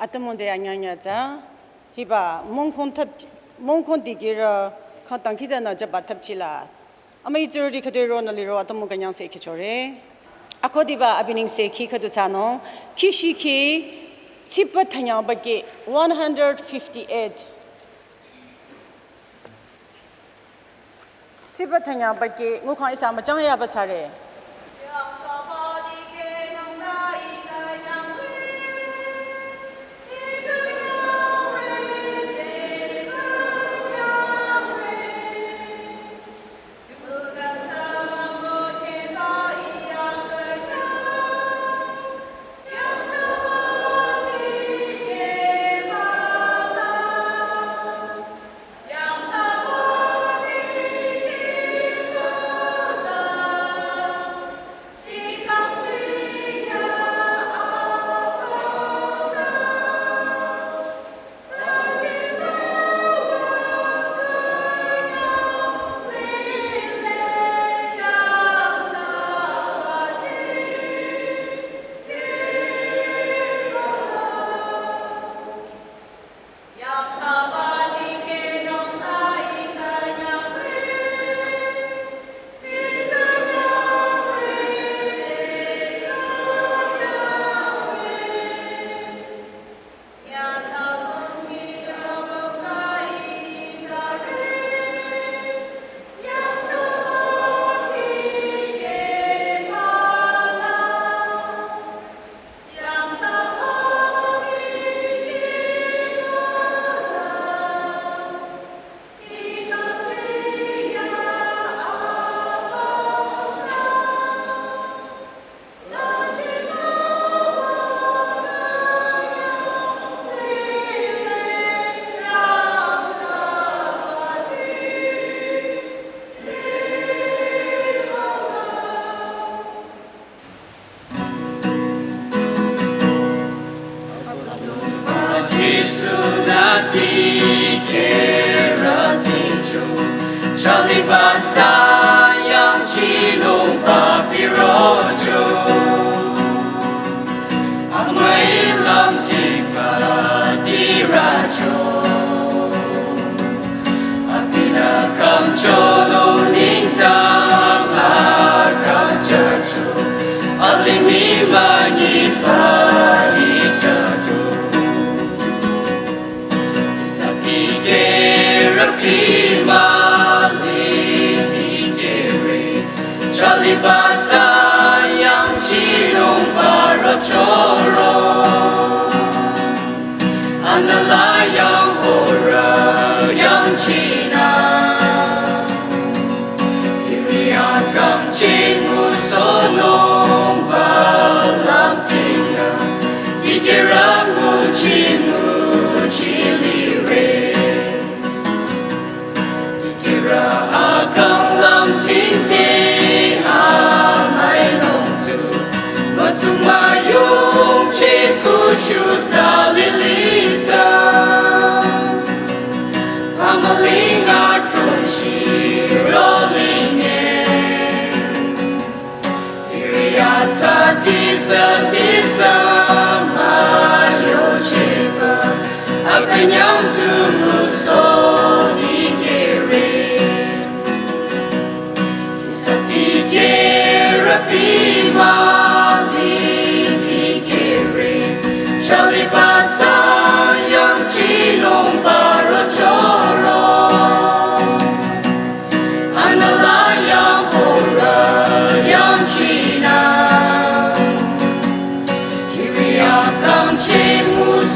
아트몬데 안녕하자 히바 몽콘 디기라 칸탄키다나 자바탑치라 아메이저리 그대로나리로 아트몬 그냥 세키초레 아코디바 아비닝 세키 그도자노 키시키 칩바타냐바게 158 칩바타냐바게 무칸 이사 마장야바 차레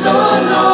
Sono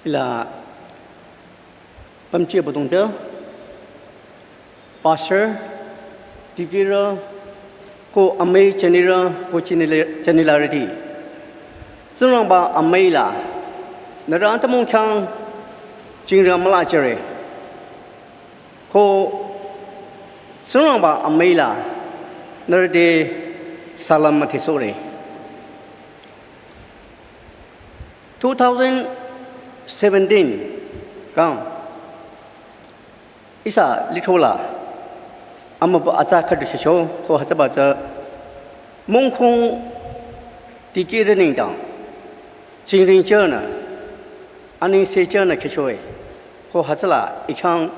là bấm chia bút đó pastor dikehrüti ko amei chanira ko chanilarity zunang ba amei la nara tamong khang jingra mala chere ko zunang ba amei la nara de salam mathe sore 2017 kang isa lithola amaba acha khadu cho ko hachaba cha mungkhung dikehrüti nengdang jingring chana aning se chana khechoe ko hachala ikhang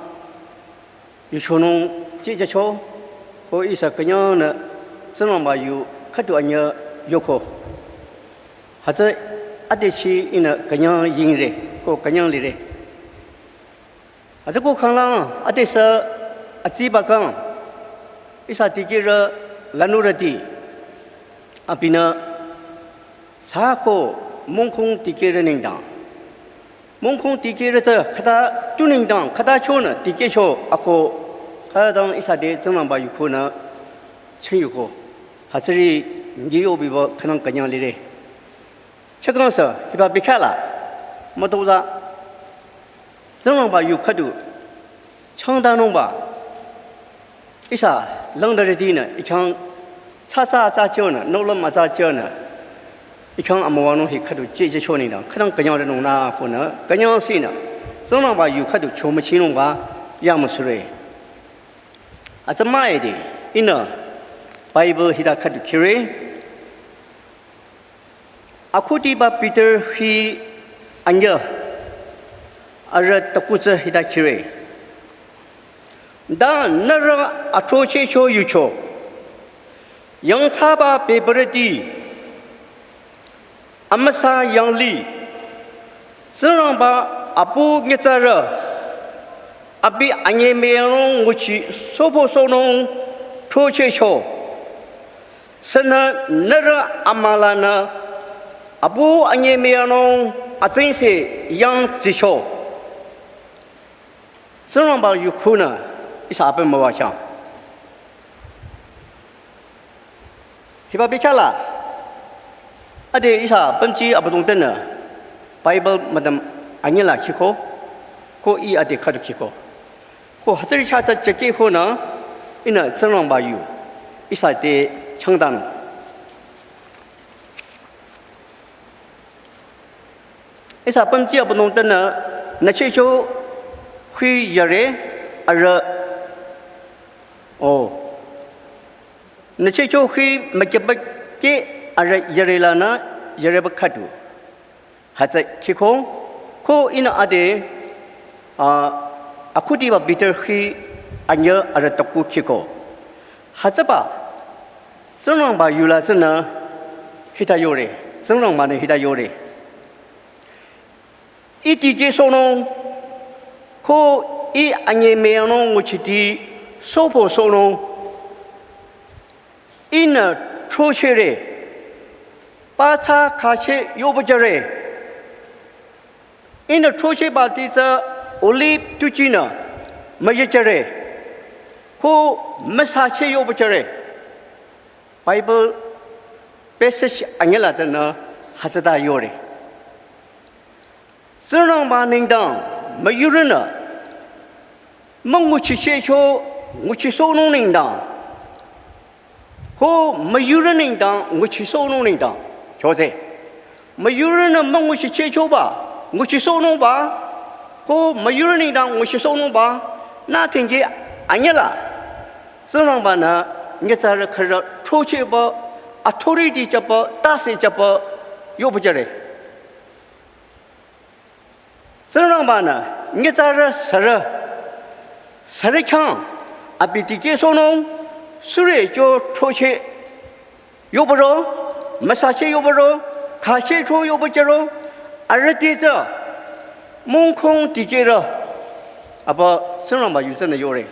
yuchonong je cha cho ko isa kanya na sanwa ma yu khadu anya yokho hacha adechi ina kanya yingre ko kanya lire aja ko khanglang adesa achiba kang isa dikehrüti lanurati apina sako mungkhung dikehrüti nengdang mungkhung dikehrüti khada tuningdang khada chona dikecho ako khadang isa de zanglang ba yukhona chiyuko hasri ngiyo bibo khanang kanya lire chakangsa hiba bikhala motoda zanglang ba yukhadu changdanong ba isa langdarati na ikhang cha chona nolam ma cha chona ikhang amawano hi khadu je choni na khadang kanya de nong na phona kanya si na zanglang ba yukhadu choma chinong ba yamusure atamae de ina bible hida khadu kire akuti ba peter hi anya ara takucha hida kire da nara atroche cho yucho yang chaba beberdi amasa yang li zerang ba apu ngechara abi anye meyang nguchi sobo sonong troche cho sana nara amalana abu anye meyang atengse yang zicho zerang ba yukuna isa apa mawa chang hiba bichala ade isa pemci abadong tena bible madam anyela khiko ko I ade khadu khiko ko hazari cha cha cheke hona ina zangrang ba yu isa de changdan isa pemci abadong tena nache cho hui yare ara nache cho khi makebak ke ara yarelana yarebakadu hacha khiko ko ina ade akuti ba bitter khi anya ara takku khiko hachaba sonang ba yula sana hita yore sonang ma ne hita yore iti je sonong ko I anye meyano nguchiti sopo sono ina trochere pacha kache yobojare ina troche batisa olip tuchina majechere ko masache yobojare bible passage angela jana hasada yore zerang ba nengdang mayurana Manguchi checho nguchi sono nengdang ko mayura nengdang nguchi sono nengdang jose mayura na manguchi checho ba nguchi sono ba ko mayura nengdang nguchi sono ba na tingge anyala zerang ba na ngechara khara troche ba authority chapa tase chapa yobujare zerang ba na ngechara sara 사르창 아비디게 소농 수레 저 초체 요버로 마사체 요버로 가시초 요버저로 아르티자 몽콩 디게라 아바 선랑바 유선의 요래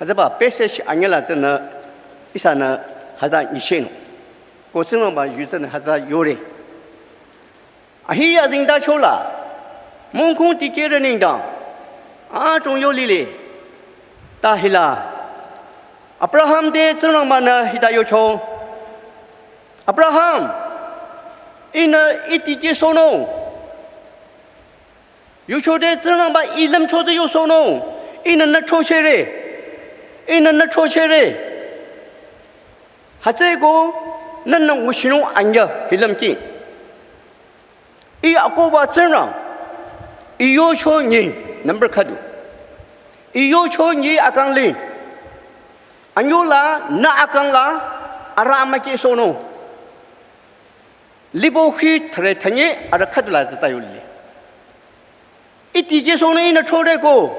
还是把白色去安了这呢，一啥呢？还是你信，过程中把语真的还是有的。啊，嘿呀，人大球了，蒙空地界的领导，啊，中有理嘞，大黑啦。阿布拉罕的这种嘛呢，他有求。阿布拉罕，因呢一地界收农，有求的这种嘛一人求的有收农，因呢那抽血的，因呢那抽血的，还这个那我形容安呀，一人进，一阿哥把这种，一有求人，number 看到，一有求你阿刚领。Anyola na akang la arama ke sono libo khi thre thanye ara khadula zata yuli iti ke sono ina chode ko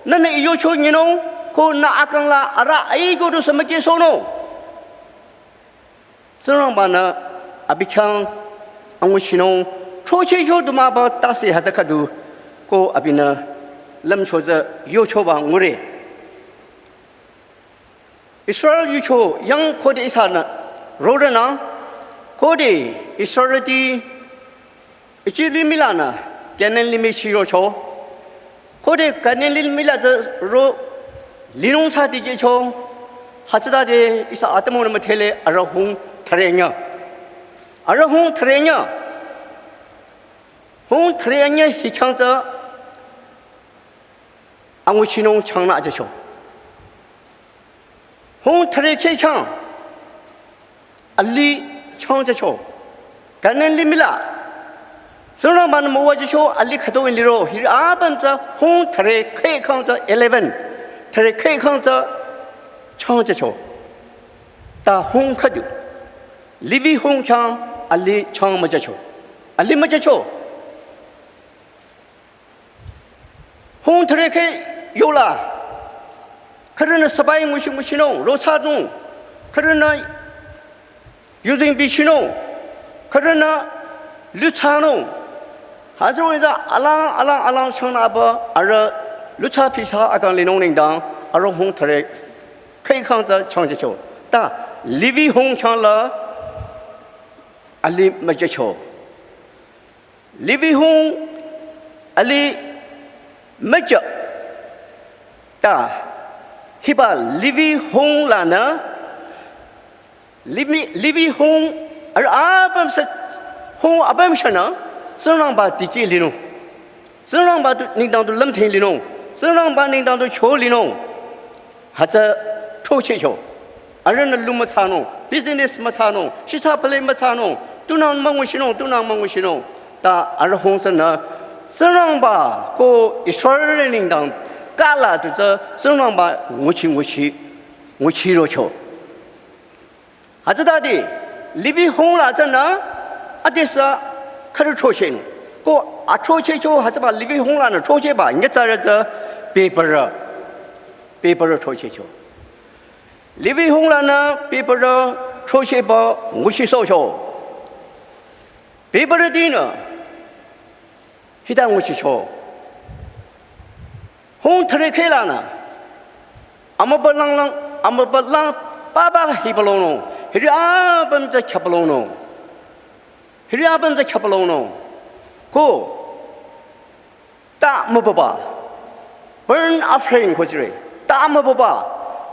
nana iyo cho nyino ko na akang la ara ai go do samake sono zrang bana abichang angwishino choche cho duma ba tasi hazakadu ko abina lam choza yo cho ba ngure Israel yucho yang kode isana rodana kode Israel di ichili milana kanen limi chiro cho kode kanen limila za ro linong sa di ge cho hachda de isa atmo na mathele arahung threnya hung threnya hichang za angwichinong changna ja cho hong thre khe chang ali chang cha cho kanen limila sona ban mo wa cho ali khato in liro hi a ban cha hong thre khe khang cha 11 thre khe khang cha chang cha cho ta hong khadu livi hong chang ali chang ma cha cho ali ma cha cho hong thre khe yola 그러나 서바이 무시무시노 로차동 그러나 유딩비시노 그러나 류차노 하정이자 알랑 성나버 아르 류차 피사 아간 리농링당 아르 홍터레 케이캉자 청제초 다 리비 홍창라 알리 마제초 리비 홍 알리 마제 다 hiba livi hong lana livi hong ar abam sa hong abam shana sonang ba diki lino sonang ba ningdang du lam thing lino sonang ba ningdang du cho lino haza thüpcheh cho aran lu ma chano business ma chano shita play ma chano tunang mangwi shino ta ar hong sana sonang ba ko Israel ningdang Kala tu je senang ba nguci rocho. Aja tadi livi hong la jana adesa kar thüpcheh ko a thüpcheh cho aja ba livi hong la na thüpcheh ba nge cha je paper thüpcheh cho. Livi hong la na paper thüpcheh ba nguci so cho. Paper di na hidang nguci cho. Hong thre khelana amabalang baba hibalono hiriabam za khapalono ko ta mababa burn offering ko jre ta mababa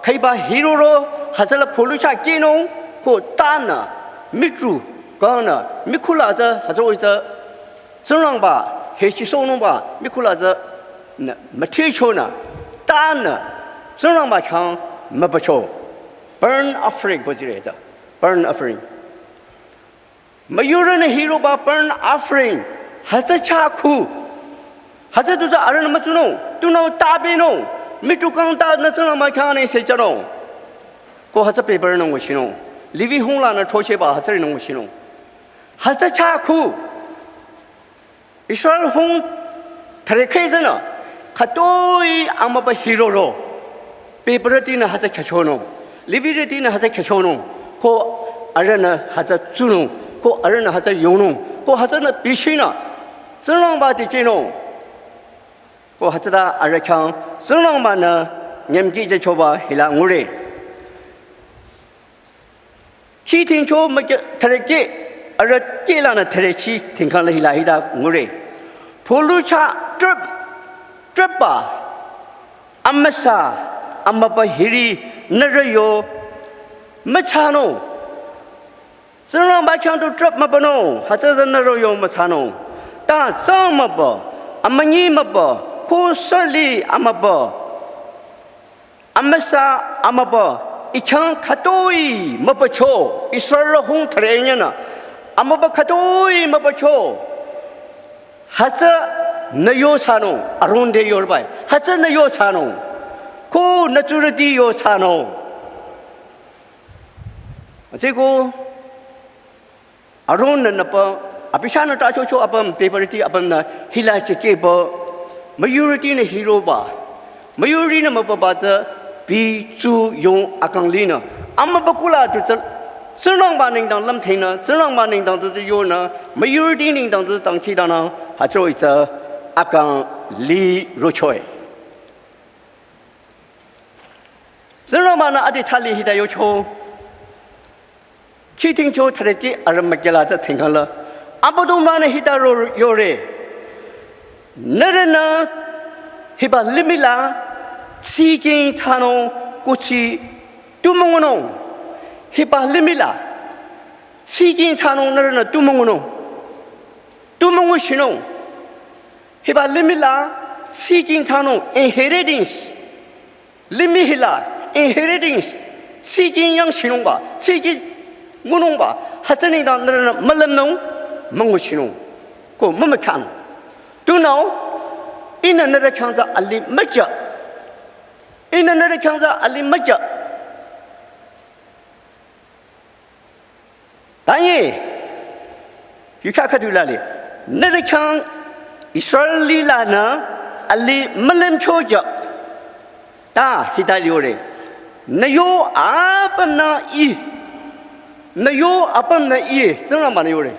khaiba hero ro hazala polucha keno ko ta na mitru kana mikula za hazo za sonang ba hechi sono ba mikula za那没提出呢，但呢，这样嘛强没不错 ，burn offering 不之类的 ，burn offering。没有人的 hero 把 burn offering 还是恰苦，还是都是二人那么做弄，都那大便弄，没做刚大那这样嘛强呢谁知道？过还是被 burn 弄过去弄，里边红了那抽血吧还是弄过去弄，还是恰苦，一说红，他的开始呢。Katoi amaba hero ro, papertina has a cachono, livitina has a cachono, ko arena has a zuno, ko arena has a yono, ko has a bishina, Sunang ba di kino, ko has a arakan, Sunang mana, 年纪就choba hila ngure khi thing cho ma thare ke ara ke la na thare chi thing khan la hila hida ngure pholu cha trip ba amasa amapa hiri narayo machano zerang ba chang to trip ma bano ha cha narayo machano ta sang ma ba amani ma ba ko sali amaba amasa amaba ichang khatoi mapacho Israel hong threnya na amaba khatoi mapacho hacha nayo sano arunde yorbai hacha nayo sano ko naturati yo sano 제고 arun na pa apisana ta cho apam paperity apam na hilache ke ba majority na hero ba majority na mapaba bi zu yong akanglina amma bakula tu zhenang ba ning dang lam thein na zhenang ba ning dang tu yo na majority ning dang tu dang chi da na ha choi za akang li ro choi zhenang ba na adi thali hida yo cho chi ting cho thare ki aram makela za theng khala abodong ma na hida ro yo re narana hiba limila Seeking Tano Gucci Dumongo Hiba Limila Seeking Tano Narana Dumongo Dumongo Shino Hiba Limila Seeking Tano Inheritance Limihila Inheritance Seeking Young Shinongba Seeking Munongba Hasanida Narana Malamno Mongo Shino Go Mumakan Do now in another counter Ali Maja in another counter Ali Maja. Danye, you can't do that. Another count Israeli Lana Ali Malam Choja. Da, he died yore. Nayo Abana E. Nayo Abana E. Sanamana yore.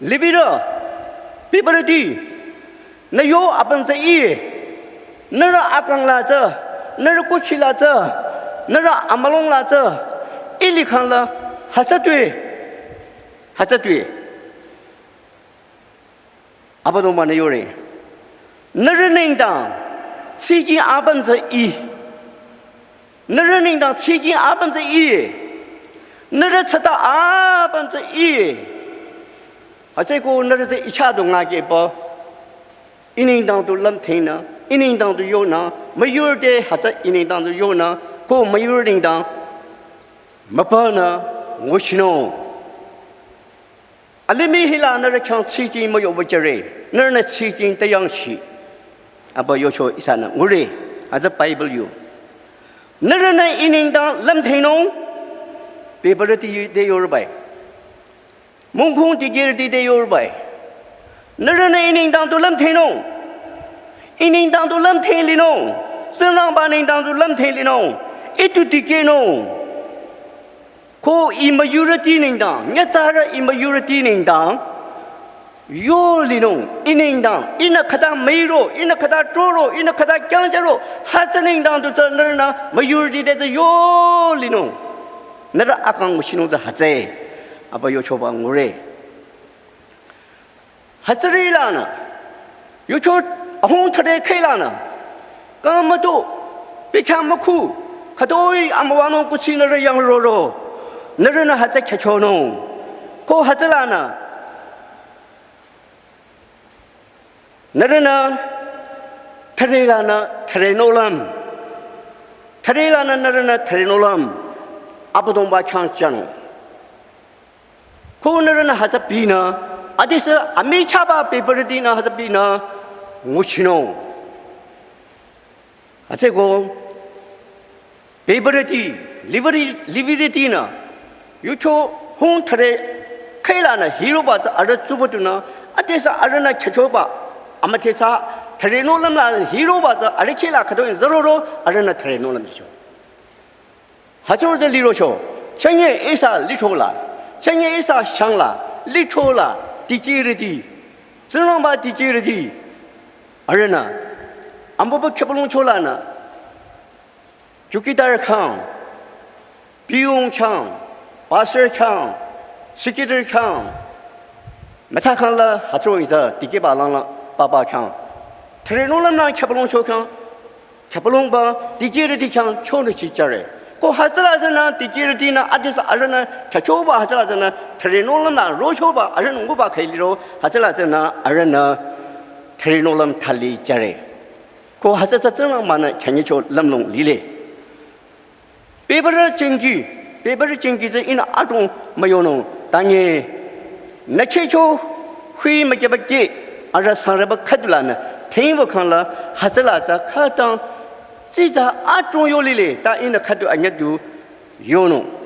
Livida, Pibarati. Nayo Abana E. Nara Akang Laza. Nara Kuchilaza, Nara Amalong Laza, Ilikala, Hasatwe, Abadomana Yore, Nara nengdang, Sigi Abanza E, Nara nengdang, Sigi Abanza E, Nara Chata Abanza E, Haseko Nara Ichadong Nagepa, Iningdang to Lamtina. Ining down to Yona, Mayor de Hata ining down to Yona, go majoring down Mapana, Wishno. Alimi Hila, another count seeking my overjare, none seeking the young sheep. About Yosho Isana, Muri, as a Bible you. None ining down Lamtano, Paperity de Yorubai. Mungkhung dikehrüti de Yorubai. None ining down to Lamtano. Ining dang to lam theng li no, senang ba ning dang to lam theng li no, itu dike no. Ko immaturity ning dang, nyatara immaturity ning dang, yo li no, ining dang, ina kata meiro, ina kata troro, ina kata kyanjaro, hasaning dang to sanarna, maturity de yo li no. Nara akang musino za hase, apa yo choba ngure. Hasari lana, yo cho. Hong today Kailana Gamado became a coup Kadoi Amawano Kuchina young Roro Narana has a cachono Ko Hazalana Narana Tarelana Tarenolam Tarelana Narana Tarenolam Abadomba Chanchano Ko Narana has a bina Adisa Amichaba Paperadina has a bina Muchino. I say go, Paperity, Liviritina, you cho home tare, Kailana, hero but other Subutuna, Atesa Arana Kachoba, Amatesa, Terenolam, hero but Arikila Kato in Zororo, Arana Terenolam show. Hacho the Liro show, Chanye Isa Litola, Chanye Isa Shangla, Litola, dikehrüti, Zeramba dikehrüti. Arena, Ambo Kabulon Cholana, 주기달 강, 비용 강, 바슬 강, 시기들 강, 메타칸라 하트로이자 디게발랑라 바바 강, 트레놀람나 캐블롱 초강, 캐블롱바 디게르디 강 초르 지자래. 고 하즈라즈나 디게르디나 아디스 아르나 캐초바 하즈라즈나 트레놀람나 로초바 아르는 고바 카일리로 하즈라즈나 아르나 트레놀람 탈리 자래. 고 하자자 정랑만은 캔이초 람롱 리레. 베버르 쟁기저 이나 아동 마요노 당에 나체초 휘 마게바게 아라사르바 카둘라나 테인버칸라 하자라자 카당 지자 아동 요리레 다 이나 카두 아냐두 요노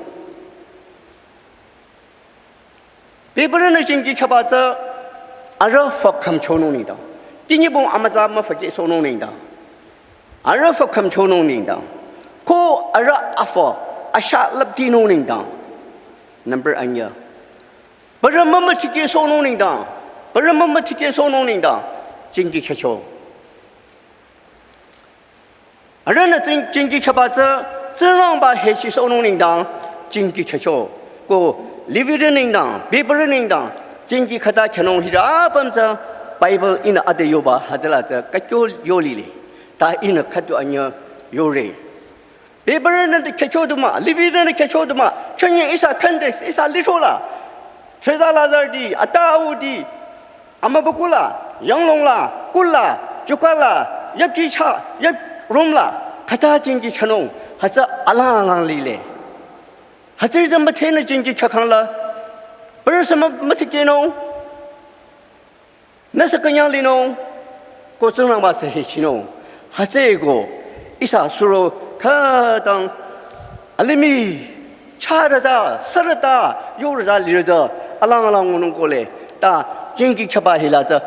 베버르는 쟁기 켜바자 아라 퍽함 초노니다 띵이봉 아마자마 퍼게 소노니다 아라 퍽함 초노니다 ko ara afo asha labti no ning dang number anya baramma chike so no ning dang baramma chike so no ning dang jingji khacho arana jingji khaba za zrang ba he chi so no ning dang jingji khacho ko livir ning dang beber ning dang jingji khada khanong hira bamja bible in ade yoba hajala za kakyo yoli le ta in khatu anya yore 베버는 캐초도마 리비는 캐초도마 천년 이사 컨데 이사 리초라 트레달라자디 아타우디 아마보콜라 영롱라 꿀라 주칼라 옆지차 옆 롬라 가타진기 켜농 하자 알랑알랑리레 하즈좀 버테는 진기 켜칸라 벌써 뭐티게농 나서 그냥 리농 고정랑 봐서 해치농 하제고 이사 수로 가당 알림이 차르다 서르다 요르다 리르자 알랑알랑 오는 꼴에 다 징기 켜바힐라자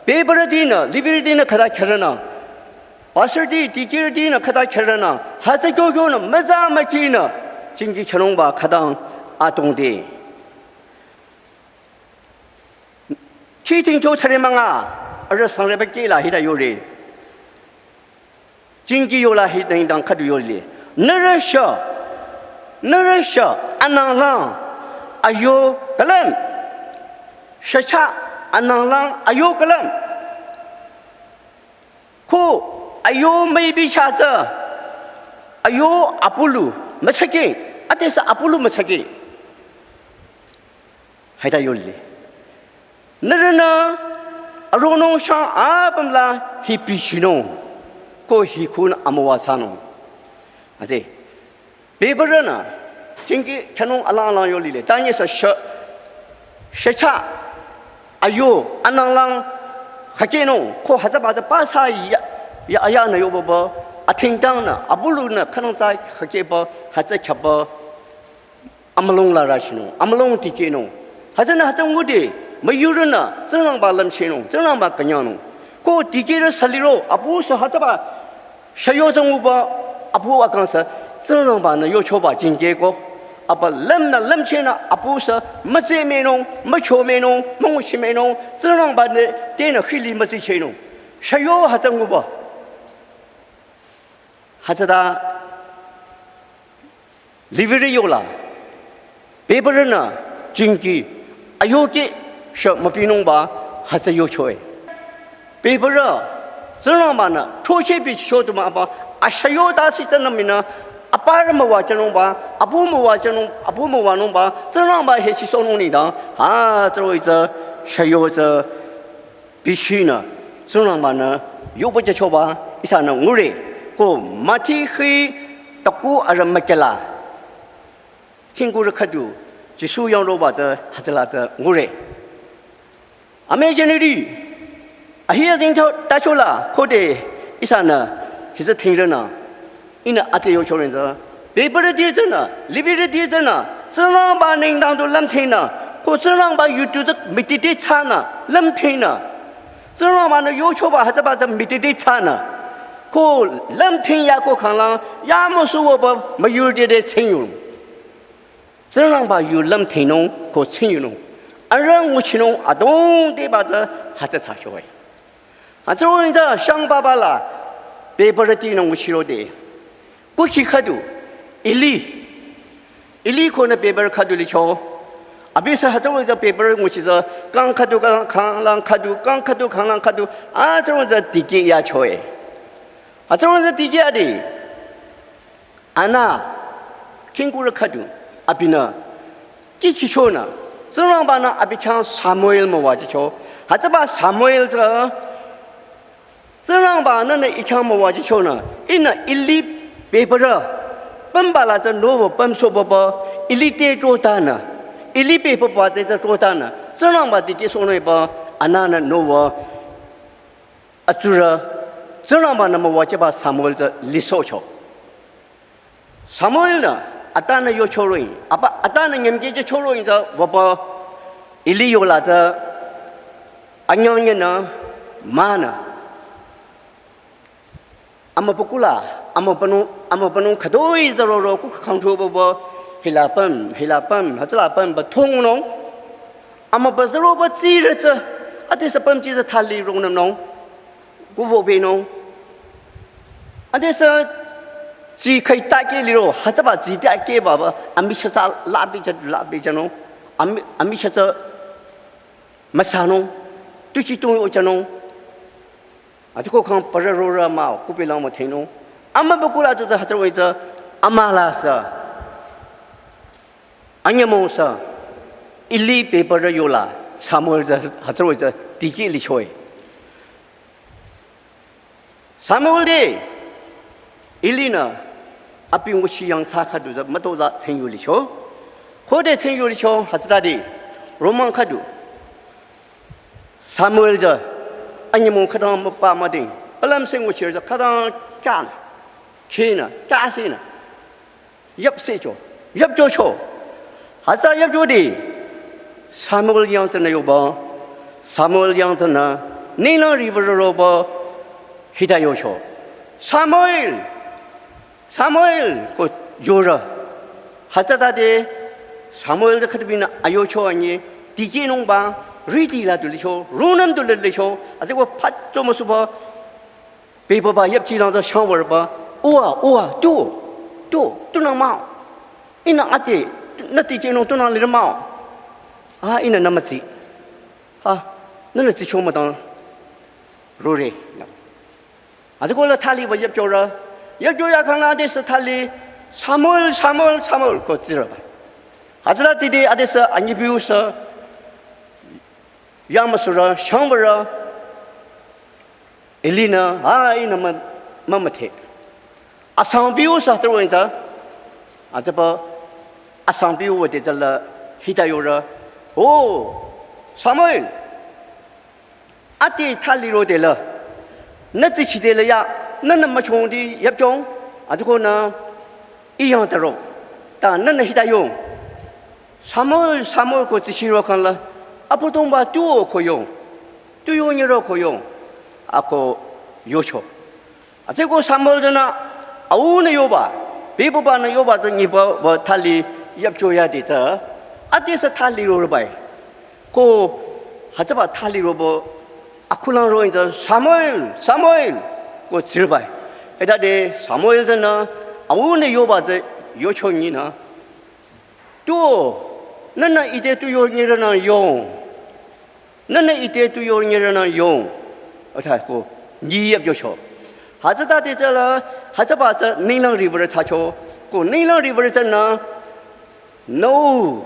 베버르디나 리비르디나 가다 켜르나 바설디 디기르디나 가다 켜르나 하자교교는 마자마키나 징기 켜농바 가당 아동디 치팅조 차례망아 어르상레베끼라 히다 요리 징기 요라 히댕당 카드 요리 너르셔 안낭랑 아요 갈람 샤차 안낭랑 아요 갈람 코 아요 메이비 샤자 아요 아폴루 마차게 아테사 아폴루 마차게 하이다 요리 너르나 아로노 샤 아밤라 히피시노 ko hikun amawasano ase beberana jingi kanong alang yoli le tanya sa shacha ayo ananglang hakeno ko hazabaza pasa ya aya na yobo athingtang na abulu na kanong sai hakeba haza khaba amalong la rashino amalong tikeno hazana hazang ngudi mayurana zrang ba lam cheno zrang ba kanyano ko tikere saliro abu so hazaba 샤요정우바 아부와 강사 zrangba 요초바 징게고 아빠 렘나 렘체나 아부서 마제메노 마초메노 몽시메노 zrang바네 데나 힐리 마지체노 샤요 하정우바 하자다 리베리올라 베버르나 징기 아요게 셔 마피농바 하자 요초에 베버르 zrangmana thochebi shoduma aba ashayo dasi tanamina aparma wajanongba abuma wanongba zrangma heshi sononida ha troiza shayoza bishina zrangmana yoboja choba isana ngure ko mati khi takku aramakela tinguru khadu jisu yongroba za hadala za ngure amejeniri 아히야 딩터 따초라 코데 이사나 히즈 팅르나 이나 아테요 초렌자 베버르디잖아 리비르디잖아 zrangba nengdang do lamtheina ko zrangba yutu mititi chana lamtheina zrangba no yochoba hazaba mititi chana ko lamthin ya ko khanglang ya mo su wo ba mayurde de chinyu zrangba yu lamthinong ko chinyu arang uchinong adong de ba za haza cha shoi 아저인자 샹바발라 베버르티는 우시로데 过去看到伊利可能paper看到哩瞧，阿比是还做这 paper 我是说刚看到刚看浪看到刚看到看浪看到啊，做这地基也瞧诶，啊做这地基啊的，安那听过了看到阿比呢，几起瞧呢？这样吧呢，阿比像撒母耳么话就瞧，还是把撒母耳这样吧，那一枪么话就瞧呢，因那伊利 paper 本把那这诺本说不不，伊利得做单呢，伊利 paper 把这做单呢，这样吧，地说那把安那那诺啊，就是这样吧，那么我就把撒母耳这理所瞧，撒母耳呢？阿达呢有敲锣音，阿达呢年纪就敲锣音着，我把伊里有啦着，阿娘人呢，妈呢，阿么不顾啦，阿么不弄可多一着咯，顾康出不，希腊本，还是拉本不通弄，阿么不是罗不记着着，阿这是本记着他里容的弄，顾不被弄，阿这是。只可以打给你咯，还是把只打给爸爸，阿米吃啥拉比着喏，阿米吃着没啥喏，对起东有着喏，啊这个看不是肉热嘛，古别人没听喏，阿妈不过来就是还是为着阿妈拉是，阿娘么是，一粒白不是有啦，啥么子还是为着地基里吹，啥么的，一粒呢？阿比我西洋茶看到的没多少成有的瞧，后来成有的瞧还是他的，罗曼看到，撒母耳着，阿你们看到没把么的，不然生我去着看到干了，开呢，干些呢，入些着，入着瞧，还是入着的，撒母耳样子呢有不？撒母耳样子呢，你那里不是罗不？黑他有瞧，撒母耳。撒母耳个有了，还是他的撒母耳的看到边呢？哎呦，瞧你地基弄吧，瑞地啦都来瞧，罗南都来瞧，啊这个拍怎么说吧？北部吧，一起让这香味儿吧，哇，都能毛，伊那阿爹那地基弄都能来的毛，啊，伊那么子，啊，那子瞧么当，罗嘞，啊这个了他里我一叫了。要就要看那的是他的撒母耳个知道吧？还是他这里阿的是啊，你比如说，要么说了香味儿，伊里呢啊，伊那么甜，啊上比如说这问着，啊这不啊上比如我的这了，现在有了，哦，撒母耳，阿的他里头的了，那这起的了呀。那么穷的业中，啊这个呢一样的肉，但那现在用，撒母耳个这些肉看了，啊不同吧都可用，都有你肉可用，啊个有求，啊这个撒母耳呢，啊我呢有吧，别不把呢有吧，就你把我他里业中呀的这，啊这是他里肉了吧，个还是把他里肉不，啊可能肉的撒母耳。个知道，哎，他的撒母耳人呢，啊，我呢有把这要求你呢，都，那一点都有你人能用，那一点都有你人能用，我才个你也要求，还是他的这了，还是把这能量里边的查求，个能量里边的真呢 ，no，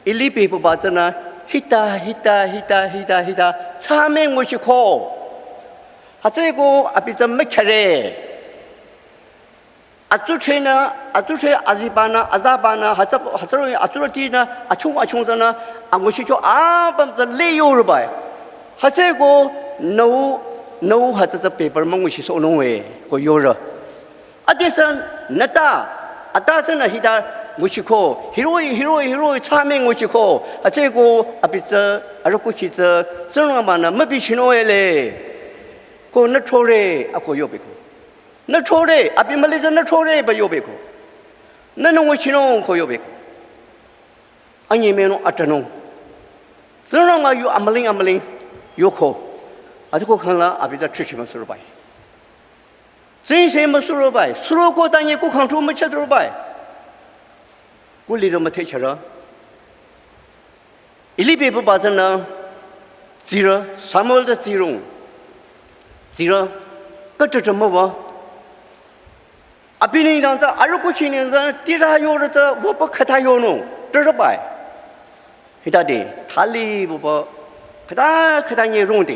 一里边不把这呢，hita，查明我去考。啊，这个啊，比较没吃嘞。啊，做车呢，啊，阿西班呢，阿扎班呢，还是啊，做地呢，啊，穷着呢，啊，我去叫啊，把这累有了吧？还这个 no，还是这北边么？我去说弄诶，个有了。啊，这是那大，啊，大是呢，现在我去考 ，hero，查明我去考。啊，这个啊，比较啊，如果去这样吧呢，没必须弄诶嘞。个那错嘞，啊个有别个，那错嘞，啊比马来西亚那错嘞不有别个，那我去弄可有别个，啊你们弄啊这弄，这样嘛有阿姆林有可，啊这个看了啊比较吃什么事儿吧，真什么苏罗拜，苏罗过当年过康州没吃多拜，我里头没太吃了。一里边不把这呢，几了什么的几种，几了，个这么哇？啊，别人讲这29年这地上有的这我不看他有弄，这是拜。黑大的，他里不把，看他也用的，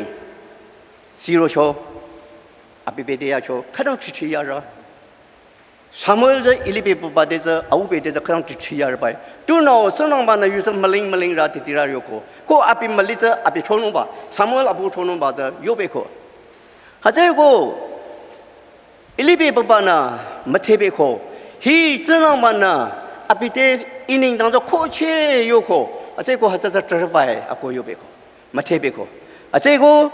几了说。啊，别的呀，就可能吃呀是，什么的一里边不把的这，5边的这可能吃呀是吧？都那这样吧，那有时没灵ra的有个，个阿边没理这阿边冲弄吧，什么阿不冲弄吧这有别个，还这个一里边不把呢，没特别个，嘿这样吧呢，阿边的一年当中可切有个，啊这个还这是吧，阿个有别个，没特别个，啊这个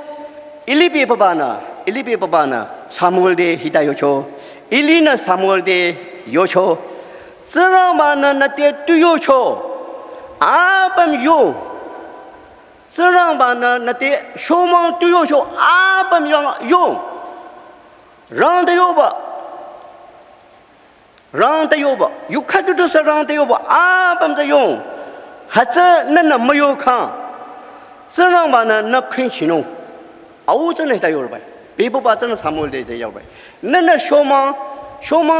一里边不把呢。一里边不把呢，萨摩尔的希达要求，一里呢萨摩尔的要求，这样把呢那点都要求，阿本用，这样把呢那点小忙都要求，阿本用，让的有吧，有看到都是让的有吧，阿本的用，还是那没有看，这样把呢那肯起弄，我真的他有了吧。别不把这种萨摩尔的要呗，那小忙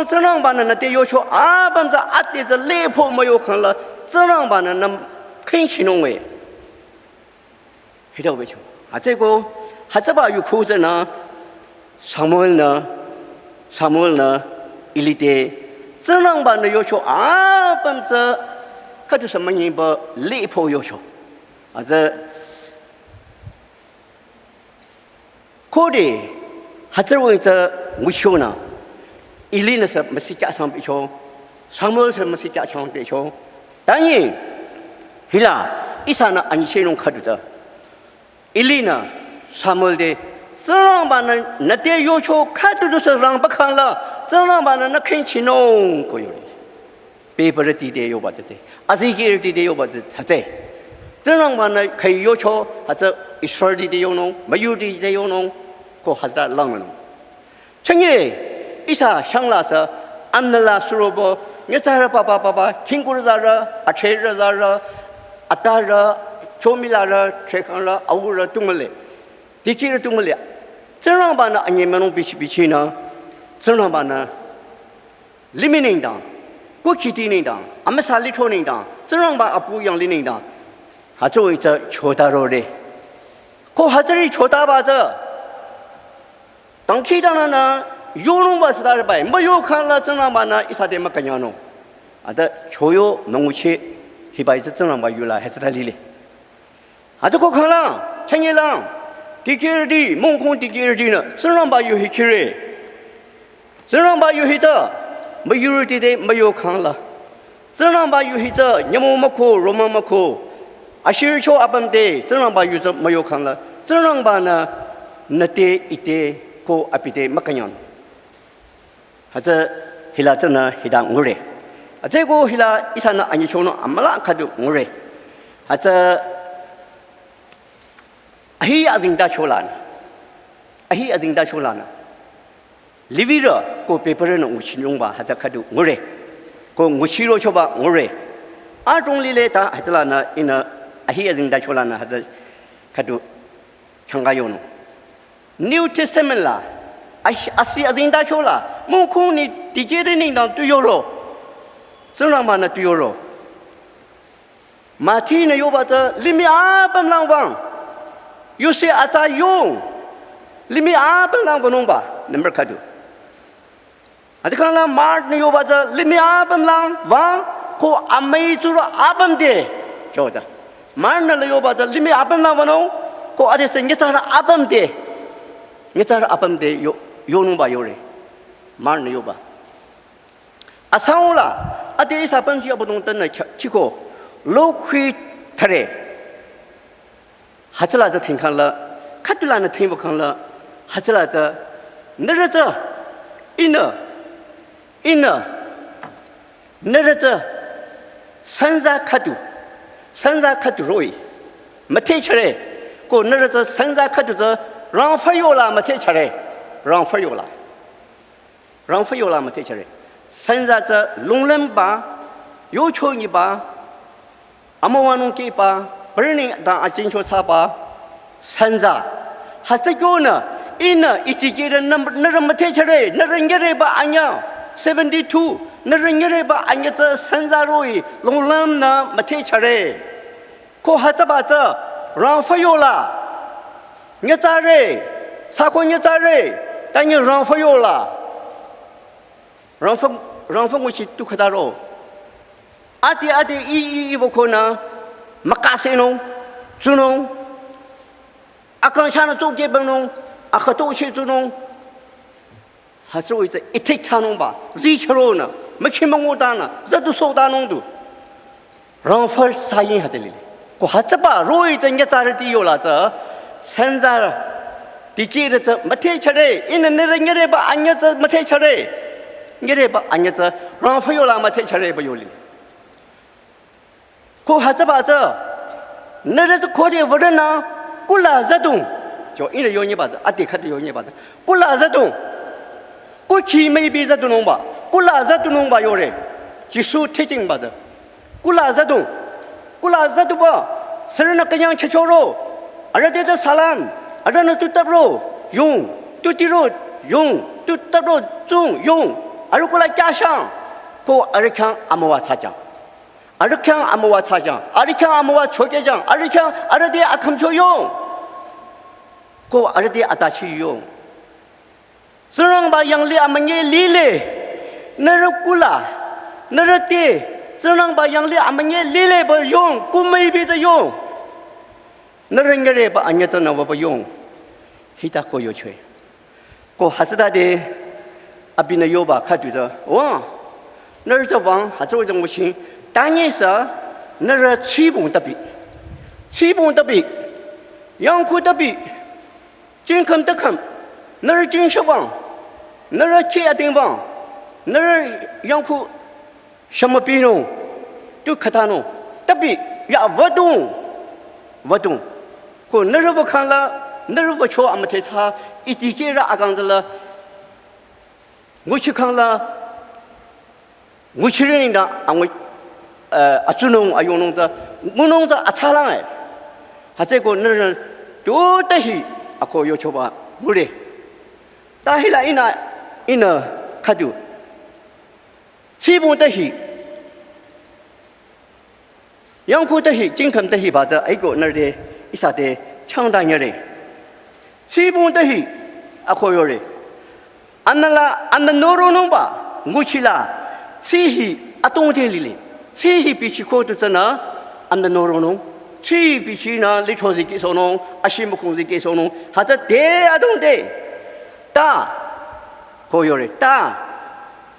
这样把那得要求啊，把这阿爹这累破没有看了，这样把那肯去弄哎，黑到不求啊，这个还这把有苦着呢，萨摩尔呢，一里的这样把那要求啊，把这看到什么人把累破要求啊这。可的，还这为这目标呢？一里呢是没是加强比较，上面是没是加强比较。当然，是啦，一上呢按先用看到的，一里呢上面的这样把呢那点要求看到都是让不看了，这样把呢那肯去弄个有的，别不是地点有把这些，啊这个地点有把这他这，这样把呢可以要求还是。一说的有弄，没有的有弄，个还是在浪了。趁夜一下想了是，俺那啦说不，你在这爸，听过在这，啊车在这，啊打这，小米在这，车康了，啊乌了东么嘞，地气了东么嘞，这样吧呢，俺们弄比起呢，这样吧呢，里面能当，过去的能当，俺们山里头能当，这样吧啊不一样的能当，还作为这छो大肉的。个还这里छो大把子，当期当然呢，有弄把是大的摆，没有看了正常把呢，一下点没干样弄，啊的所有农务区，一把一直正常把有了，还是他里哩，啊这个看了，前年了，dikehrüti Mungkhung dikehrüti呢，正常把有黑去嘞，正常把有黑着，没有的没有看了，正常把有黑着，你们没哭，罗们没哭。啊，小秋阿本的，正常把有着没有看了，正常把呢，那点一点个阿比的没干样，还是希拉真呢，希拉我嘞，啊这个希拉一下呢，俺就说呢，阿没啦看到我嘞，还是嘿阿人大出来呢，嘿阿人大出来呢，里边的个别不人呢，我形容吧，还是看到我嘞，个我形容说吧，我嘞，啊中里嘞，他还是啦呢，因呢。嘿，人大出来呢，还是看到强加有弄。New Testament 啦，是人大出来，蒙空你第几的人当都有了，正常嘛那都有了。马蹄呢有把这里面阿本浪王，有些阿扎用，里面阿本浪不弄吧，那么看到。啊，这看了马呢有把这里面阿本浪王，和阿妹做了阿本的，晓得。mana le yo baca limi apam lang wano ko ade se ngecara apam de yo no ba yo re mana yo ba asang la ade isa pam ji abodong tan na chiko lo khui thare hachla ja thingkhan la khatula na thing bokhan la hachla ja nara ja ina nara ja sanza khatu sanza khatu roi mathe chare ko nara ja sanza khatu ja rang fayo la mathe chare rang fayo la 让非有那么提起来，现在这龙人吧，有求你吧，阿莫万弄给吧，不是你当阿金球差吧，现在还是有呢，一直给人那人没提起来，那人也来吧安呀，72，那人也来吧安呀这现在罗伊龙人呢没提起来，可还是把这让非有了，你咋嘞？啥个你咋嘞？但你让非有了。让风我去都看到了，阿弟一不可能，没干谁弄，做弄，阿刚下了做基本弄，阿和多去做弄，还是为这一天才弄吧，谁吃了呢？没去问我单呢，这都收单弄的，让风啥影还这里？我还这吧，如果这你咋的地有了这，现在地接的这没提起来，因为那人家把俺家这没提起来。你这把俺家这让非有那么提起来不有理，可还是把这，那这可的无人呢，过来这动，就因为有你把这，阿弟看的有你把这，过来这动，过去没比这动弄吧，过来这动弄吧有人，技术提进把这，过来这动吧，是人那个样吃巧了，阿这的沙兰，阿这那都得了用，都地了用，都得了中用。而过来家乡，过而看阿姆瓦擦讲，而看阿姆瓦擦讲，而看阿姆瓦छो게讲，而看而的阿坎छो用，过而的阿达去用，这样把养力阿们也理嘞，那是过来，那是的，这样把养力阿们也理嘞不用，过没别的用，那人家嘞把俺家真的我不用，其他可有缺，过还是他的。阿边的有吧？看对着，哇，那是这王还是为这么行？当年是那是七本得比，杨库得比，金坑得坑，那是金石王，那是铁定王，那是杨库什么比弄，都看他弄，得比呀不动，可那是不看了，那是不瞧俺们太差，一直接着阿刚子了。我去看了，我去人家我阿做农阿用农着，我农着阿擦浪哎，还这个那人多得起阿可要求吧，不嘞，但是来一那看住，基本得起，杨库得起，金坑得起，把这一个那的一下的强大人嘞，基本得起阿可要嘞。安那诺罗弄吧，我去了，去阿冬天里，去比起过度着呢，安那诺罗弄，去比起呢，你说是给说弄，阿西木空是给说弄，还是得阿冬天，大，可有嘞，大，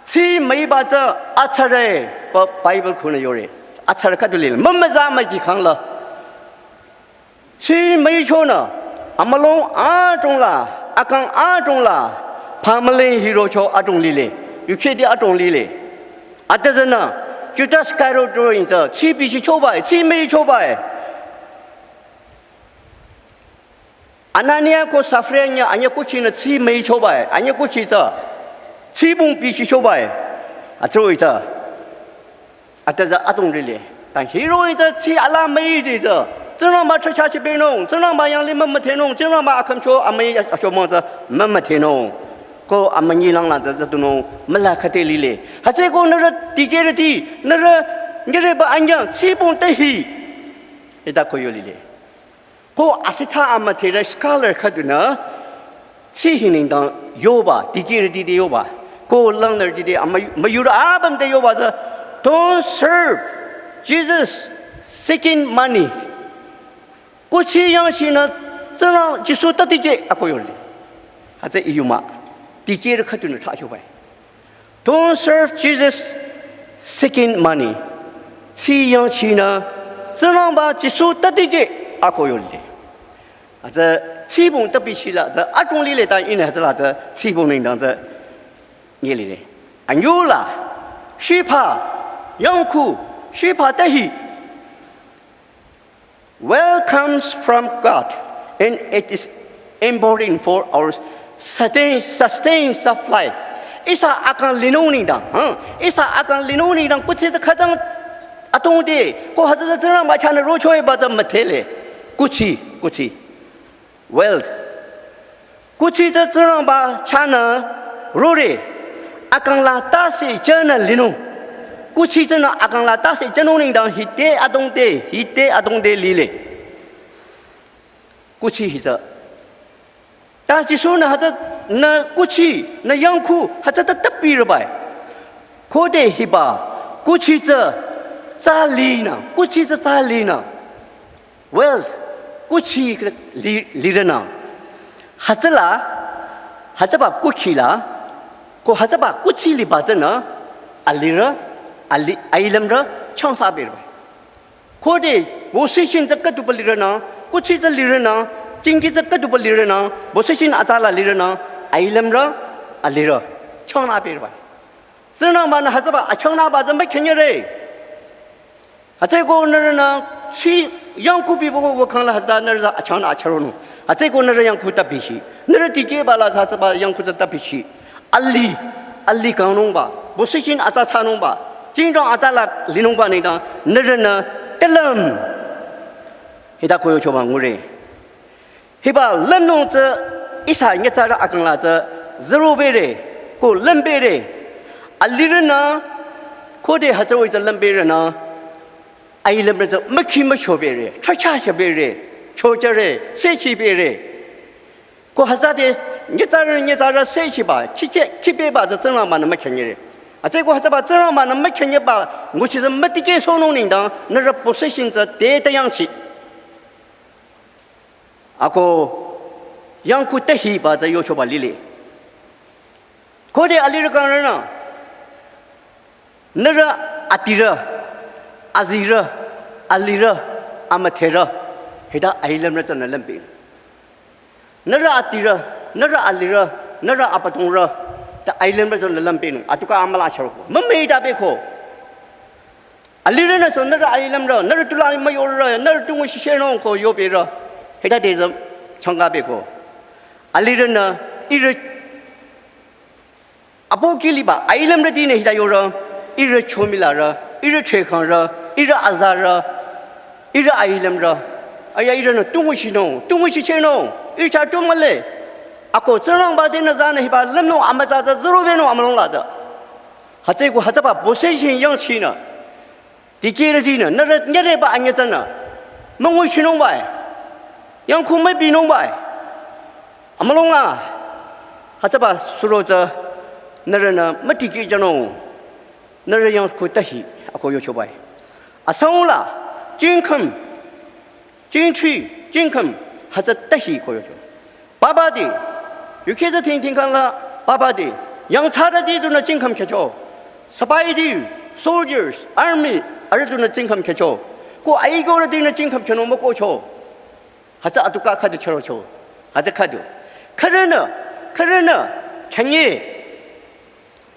去没把这阿查嘞，把 Bible 可能有嘞，阿查嘞看到嘞，没啥没去看了，去没错呢，阿么龙阿中了，阿刚阿中了。Pamela hero cho adong lile, you can't adong lile. Adazana, you just carry drawing the Tsipise chobai, Tsime chobai. Anania ko safrenya, Anya Kuchina, Tsime chobai, Anya Kuchisa, Tsibung Bishi chobai. I throw it. Ataza adong lile. The hero is a Tsi alarm made it. 这让把吃下去别弄，这让把养里没天弄，这让把阿肯说阿没说么子没天弄。ko amanyi lang la za tu no mala khate li le ha che ko na ti ke ri ti na ngere ba anya chi pon te hi eta ko yo li le ko asitha ama the ra scholar khatu na chi hin ning dang yo ba ti ke ri ti yo ba ko lang na ti ama mayu ra abam te yo ba za don't serve Jesus seeking money ko chi yang shi na zang ji su ta ti je a ko yo li ha che yu ma Don't serve Jesus seeking money. Si yang China, zang ba jisu tadige ako yoli. Aza cibung tapi sila, za adong lile ta ina zala za cibung ning dang za ngeli le. Anyula, shipa, yangku, shipa tahi. Well comes from God, and it is embodied for our sustains of life isa akan linong nengdang, isa akan linong nengdang kuci kadang atong de, ko hata terang macam na rocoy baca matele, kuci, wealth, kuci terang macam na rore, akan latasi jana linong, kuci terang akan latasi jana nengdang hite atong de lile, kuci hita.但是说呢，还是那过去那养苦还是特别了吧？可得是吧？过去这咋理呢？过去这咋理呢 ？Well， 过去个理了呢，还是啦，还是把过去啦，ko还是把过去里把这呢，理了，理了，唱啥别了？可得我最近这个都不理了呢，过去这理了呢。Cingki tu kedu belirana, bosesin atala lirana, ailamra, alira, changna berba. Senang mana hazaba, changna ba zambe kenyere. Hacai ko narana, si yang kubi bogo wakangla hazda narza changna acharono. Hacai ko nara yang kuta bishi, nara tije bala hazaba yang kuta bishi. Ali kanong ba, bosesin atatanong ba, jingrang atala linong ba nida, narana telam. Hida koyo coba ngure. Hiba lemnong ce isa ngecara akan la ce zero bere ko lembere alirana ko de hazawi ce lembere na ai lemre ce maki macho bere chacha bere chojere sechi bere ko hazade ngecara sechi ba kibe ba ce zenglang ma na makhenye a ce ko hazaba zenglang ma na makhenye ba ngochi ce matike sonong ning dang na re possession ce de de yang chi Aku yang ku tahi pada yo coba lili. Kau de alir kerana nera atira, azira, alira, amatera, hida ailam na cana lempi. Nera atira, nera alira, nera apatungra, ta ailam na cana lempi. Atuka amal asharku. Mami ida beko. Alira na so nera ailam ra, nera tulai mayor ra, nera tungu shishenong ko yo bera. Heda desa changabeco. Alirana, ira Abokiliba, Ilam Radina Hidayora, ira Chomilara, ira Chekara, ira Azara, ira Ilamra, Ayana Tumushino, Icha Tumale, Ako Sarang Badina Zana Hiba, Lemno Amazada, Zoroveno Amalada. Hateko Hataba, Bossation Young China, dikehrüti, Nereba Anyatana, Mongushino by. Yang ku mai binong bai, amalong la, hacaba suroja, nerana mati janong, nera yang ku tahi, aku yo cobai. Asang la, jingkem, jingkem, haca tahi ko yo coba. Baba di, you kita ting kan la, baba di, yang cara di tu na jingkem kejo, sabai di, soldiers, army, ada tu na jingkem kejo, ko aigo na di na jingkem kejo mo ko cho. Haja atuka kadu choro, haja kadu. Karena, kenye,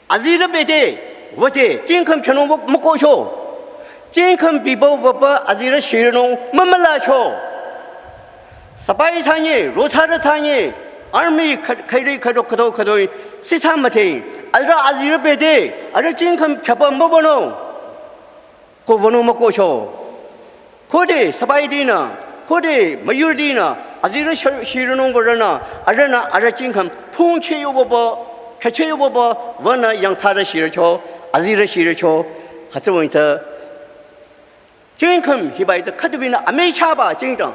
azira bete, wate, jingkem chano moko cho, jingkem bibo bapa azira shirano mamala cho. Sabai tanye, rotara tanye, army kari kado, sisa mate, alra azira bete, alra jingkem chapa mobono, ko vono moko cho. Kode sabai dina. Kode mayurdina azira shirano borana arana arachingkam phongche yoboba khache yoboba wana yang sara shircho azira shircho hatsawinta jingkam hibaita kadubina amechaba jingdang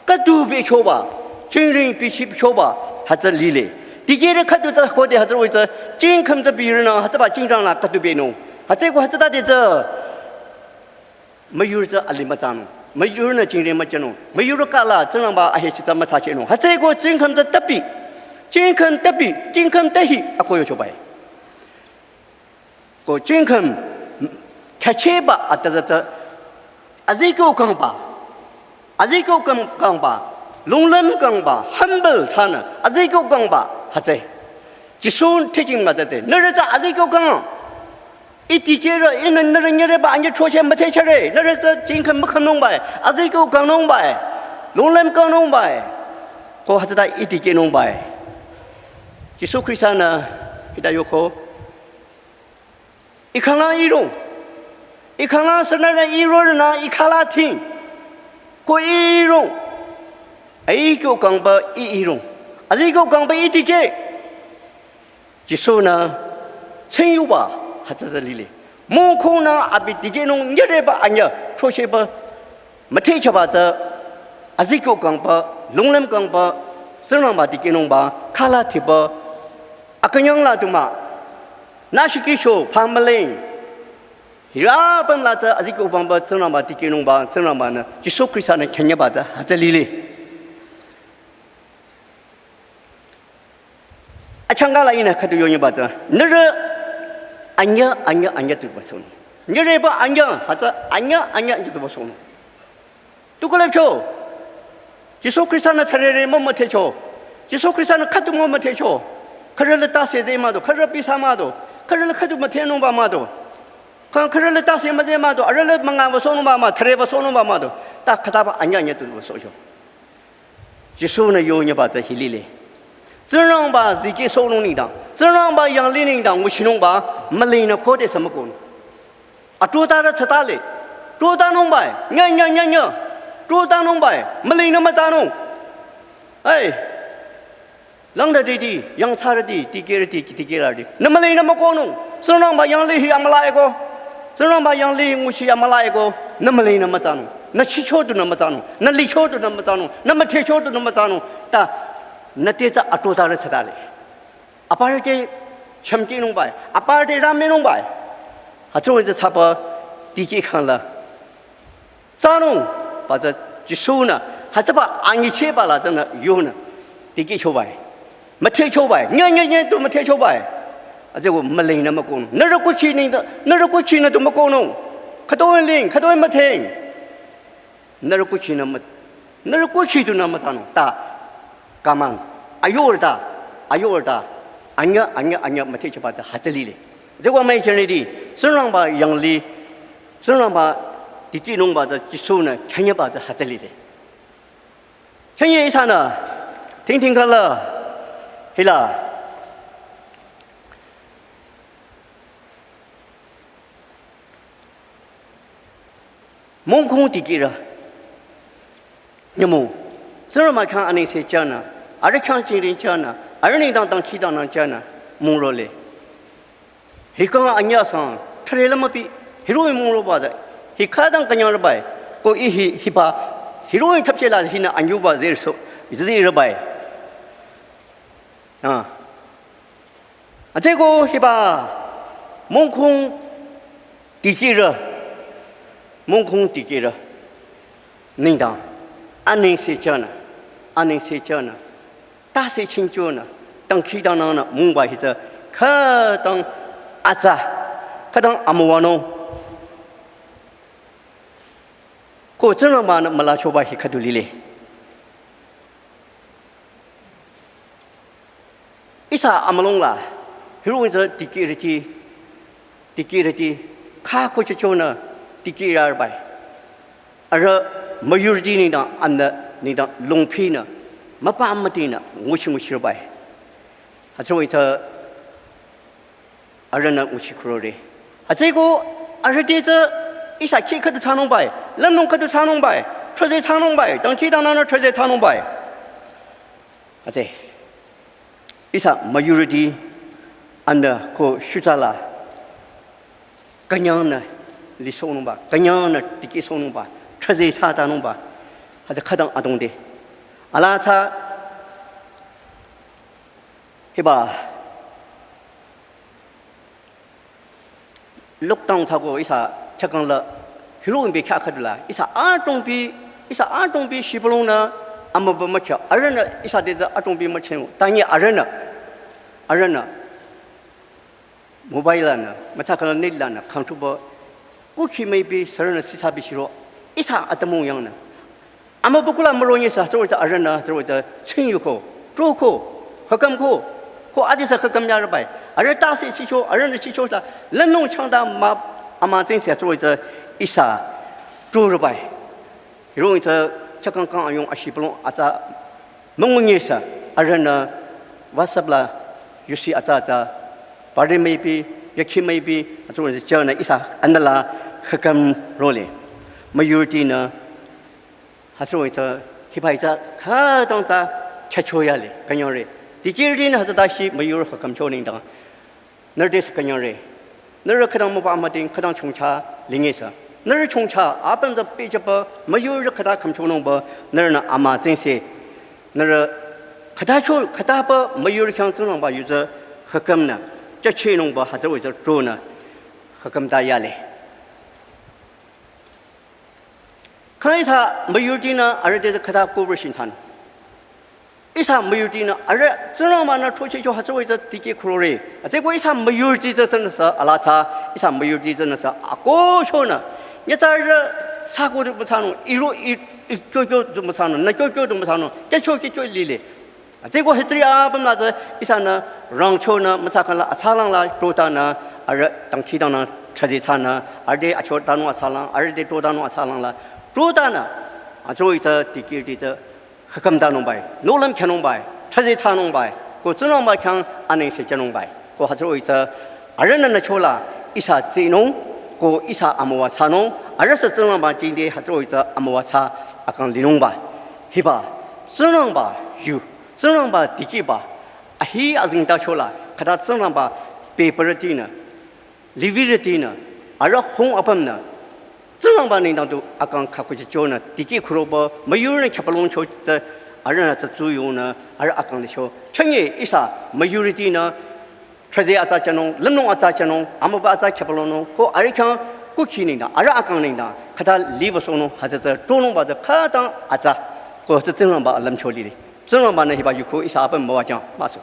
kadubi choba jingring bichi choba hatzalile digere kaduta kode hatsawinta jingkam da birana hatsaba jingdang la kadubino hatsego hatsada de mayurta alimatano Mayurna jingre macano, mayurukala, Zanamba, I hate some Matachino. Hatego, Jinkum the tapi, Jinkum tahi, a koyobai. Go Jinkum, Kacheba at the Aziko Gamba, Lunglam Gamba, humble Tana, Aziko Gamba, Hate. Jisun teaching Mazate, Nereza Aziko Gamba. Itikera in another Nereba and your Trojan Matachere, Nereza Jinkum Makanong by, Aziko Ganong by, Lunglam Ganong by, Ko Hazada Itikenong by. Jisu Chrisana, kita yoko ikanga irong ikanga senara irong na ikala ting ko irong ai ko kang ba irong ai ko kang ba itike jisu na chen yu ba ha za li li mungkhung na abi dike nong nyere ba anya thoshe ba mathe cha ba za ai ko kang ba longlem kang ba senang ba dike nong ba kala thi ba akanyang la tu ma nashikisho pambalin hira pam la za ai ko bang ba senang ba dike nong ba senang ba na jisu krista na kenya ba za ha za li li achanga la ina khatu yo nya ba za nere anya tu ba son nere ba anya ha za anya tu ba son tu ko le cho jisu krista na thare mo ma the cho jisu krista na khatu mo ma the cho khare ta se je ma do khare pi sa ma do khare khatu ma the no ba ma do khare ta se ma je ma do are le manga ba so no ba ma thare ba so no ba ma do ta khata ba anya tu ba so cho jisu na yo nya ba za hi li le 这让把自己收拢领导，这让把养领导，我去弄把没领导可得什么工？啊，多大的车大嘞，多大弄吧，多大弄吧，没领导没咋弄？哎，让的地，养差的地给了的，那么领导没搞弄，这让把养领导没来过，这让把养领导我去也没来过，那么领导没咋弄？那汽车都那么咋弄？那理车都那么咋弄？那么铁车都那么咋弄？但 那这在阿多大的车大嘞，阿巴尔的全地弄白，阿巴尔的拉面弄白，他终于差不多地基看了，咋弄？把这技术呢，还是把安逸车把那真的有呢，地基抽白，没贴抽白，年都没贴抽白，啊这个没领那么高，那是过去呢都没高弄，可多人领，可多人没听，那是过去那么，那是过去都那么咋弄？大。 Kaman, ayorda, anya mati cepat hasilile. Jauh mai jenis ni, senang ba yang li, senang ba diki nong ba jisu na kenya ba hasilile. Kenya isana, ting kala, hila. Mungkhung dikira, nyamu, senang ma kan ane sejana. Ada kan cirin cana, ada ni tang kita nang cana, murole. Hikang anya sang, terela mapi, hero muro bada. Hikadang kanyang rabai, ko hipa, hero thüpcheh la hina anyu ba zer so, zir rabai. Ah, aje ko hipa, mungkhung dikira, nengdang, ane sejana. 大些清楚呢，当去到那呢，明白是可当阿扎，可当阿姆瓦诺，ko真嘛呢，马拉丘巴是看到哩嘞。一下阿姆隆啦，如果这dikehrüti，卡过去就呢，dikehrüti拜，而majority ni dah anda ni dah longpi na。 Mapa amatina ngushi bai. Atau itu arena ngushi kurore. Atau itu ada dia isa kiki tu tanong bai, lenong tu tanong bai, treze tanong bai, dan kita nana treze tanong bai. Atau isa majority anda ko shutala kanyang na lisonong ba, kanyang na tikisonong ba, treze tanong ba. Atau kadang adong de. 알아차 해봐 록다운 타고 이사 잠깐라 히로인 베카카들라 이사 아동비 시블롱나 아무 뭐마쳐 아르나 이사 데자 아동비 마치고 당이 아르나 모바일라나 마차카나 닐라나 칸투버 꾸키 메이비 서르나 시사비시로 이사 아따모양나 아마 부kullah meronya terus arena terus cengyuko, troko, hakamko, ko adisa hakamnya rabai. Ada tasi cico, arena cico ta, lenong changda ma ama jengsia terus isa tru rabai. Hirong itu cakang kang ayong asibelong aja mengunyesa arena wasabla yusi aja party maybe yakhi maybe so is jana isa andala hakam role majority na haso is hibai za kha dong za chachoya le kanyore dikehrüti na hada shi major hakam cho ning dang nerdes kanyore ner khadang mo ba ma ding khadang chungcha lingesa ner chungcha apan za pe japa major khada kam cho nong ba ner na ama jing se ner khada cho khada ba major kyang zong ba yu za hakam na这去弄吧，还是为了做呢，和咁大压力。看一下没有的呢，而且是看他过不心疼。一下没有的呢，而且这样嘛呢，出去就还是为了地基苦嘞。这个一下没有的这真的是阿拉差，一下没有的真的是啊，过去呢，你在这啥过都不差弄，一路一脚都不差弄，那脚都不差弄，这就离嘞。这个是这样，本来是一下呢，让球呢，没啥看了，擦浪了，多单呢，而当起当呢，车子擦呢，而且球单弄擦浪，而且多单弄擦浪了，多单呢，所以这地基的这，很简单弄白，努力看弄白，车子擦弄白，我只能把看安尼是这弄白，我还所以这，而人呢球啦，一下这弄，我一下阿莫擦弄，而是只能把今天还所以这阿莫擦阿刚利弄白，是吧？只能把有。这样吧，地基吧，啊，he as in 到说了，可他这样吧，paper 的呢 ，liver 的呢，而红阿本呢，这样吧，领导都阿刚看过去做呢，地基苦萝卜，没有人吃不拢说这，而人这作用呢，而阿刚的说，趁夜一下没有人的呢，出去阿扎讲弄，冷弄阿扎讲弄，阿么把阿扎吃不拢弄，ko而看过去领导，而阿刚领导，可他 liver 说弄，还是这多弄吧，这怕当阿扎，ko是这样吧，冷处理的。这样办呢？一把就可以下本没话讲，马上。